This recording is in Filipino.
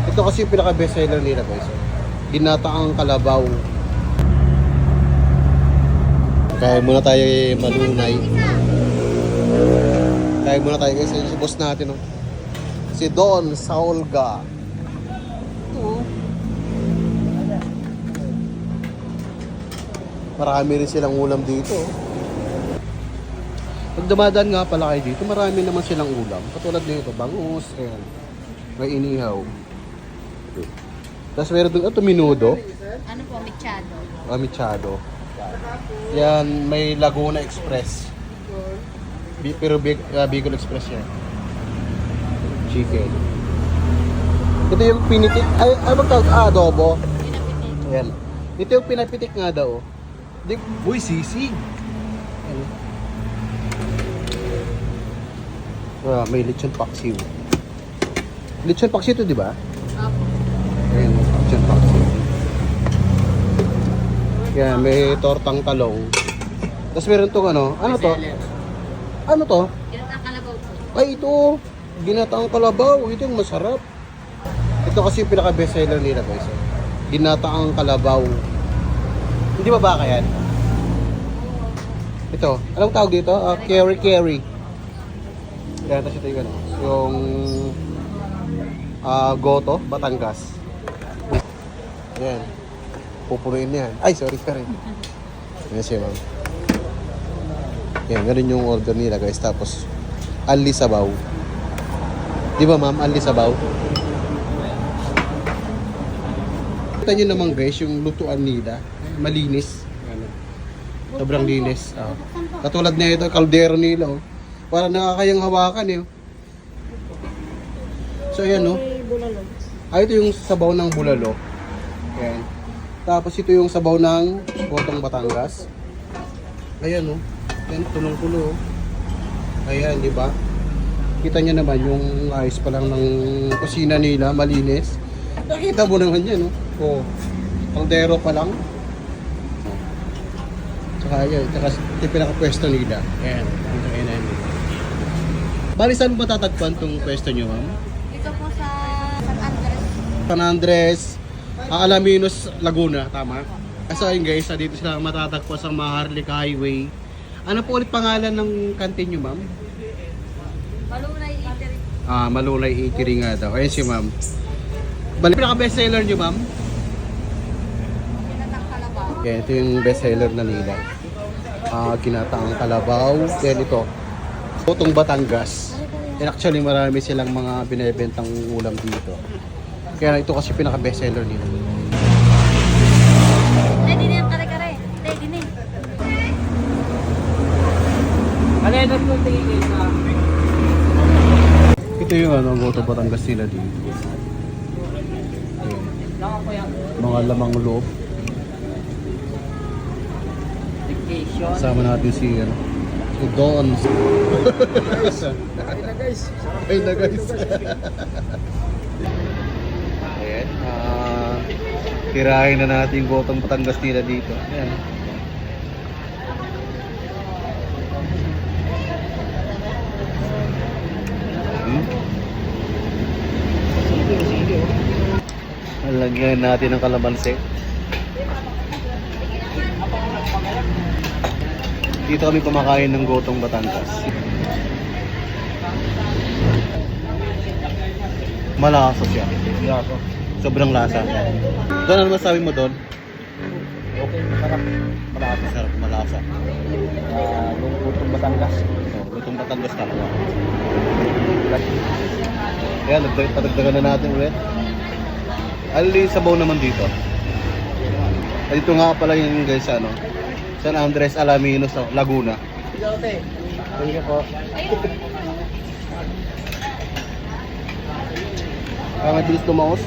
Ito kasi yung pinaka-best seller nila guys. Ginataang kalabaw. Kaya muna tayo malunay. Kaya muna tayo guys. Yung boss natin, oh. Si Don Saulga. Ito. Marami rin silang ulam dito. Pag dumadaan nga pala kayo dito, marami naman silang ulam. Katulad nito, bangus, ayan. May inihaw. Tapos meron doon, ito minudo. Ano po, mechado? Machado. Yan, may Laguna Express. Pero Bicol Express yan. Chicken. Ito yung pinitik. Ay magtawag? Adobo. Pinapitik. Ayan. Ito yung pinapitik nga daw. Uy, sisig. May lechon paksiw. Lechon paksiw ito, di ba? Opo. Ayan, lechon paksiw. Yan, may tortang talong. Tapos meron itong ano to? Ano to? Ginataang kalabaw po. Ay, ito. Ginataang kalabaw. Ito yung masarap. Ito kasi yung pinaka-best seller nila guys. Ginataang kalabaw. Hindi ba baka yan? Ito. Anong tawag dito? Curry. Yan, tapos ito yung ano. Yung Goto, Batangas. Yan. Pupunuin yan. Ay, sorry. Yan siya, ma'am. Yan, ganun yung order nila guys. Tapos, Ali Sabaw. Di ba ma'am, Ali Sabaw? Kita nyo naman guys, yung lutuan nila. Malinis. Ano, sobrang linis. Katulad na ito, kaldero nila. Oh. Para nakakayang hawakan eh. So ayan oh. Ito yung sabaw ng bulalo. Ayan. Tapos ito yung sabaw ng Gotong Batangas. Ayan oh. Ayan, tulong-tulo. Ayan, di ba? Kita nyo naman yung ayos pa lang ng kusina nila, malinis. Nakita mo naman yan, no? Oh. Kaldero pa lang. Tsaka yun, tsaka yung pinaka-pwesto nila. Ayan, ayan. Bali, saan matatagpuan itong pwesto nyo, ma'am? Ito po sa San Andres. San Andres, Alaminos, Laguna, tama? So ayun guys, dito sila matatagpuan sa Maharlika Highway. Ano po ulit pangalan ng kantin nyo, ma'am? Malunay Eatery. Malunay Eatery nga daw. Ayun si ma'am. Bali, pinaka-best seller nyo, ma'am? Ginataang kalabaw. Yan, ito yung best seller na nila. Ginataang kalabaw. Then ito, Gotong Batangas. And actually, marami silang mga binibentang ulam dito. Kaya ito kasi pinaka-best seller nila. Ready na yung kare-kare. Ready na. Ito yung Gotong Batangas nila dito. Ayan. Mga lamang loob. Kasama natin si Don. Ay na guys. Ayan. Tirahin na natin yung Gotong Batangas nila dito. Ayan. Lagyan natin ng kalamansi. Dito kami kumakain ng Gotong Batangas. Malasa siya. Sobrang lasa. Doon, ano masabi mo doon? Okay, masarap. Malasa. Sarap, malasa. Yung Gotong Batangas. Gotong Batangas talaga. Ayan, patagdagan na natin ulit. Ali sabaw naman dito. Dito nga pala yung guys, San Andres, Alaminos, Laguna. Thank you po. Mabilis tumaos.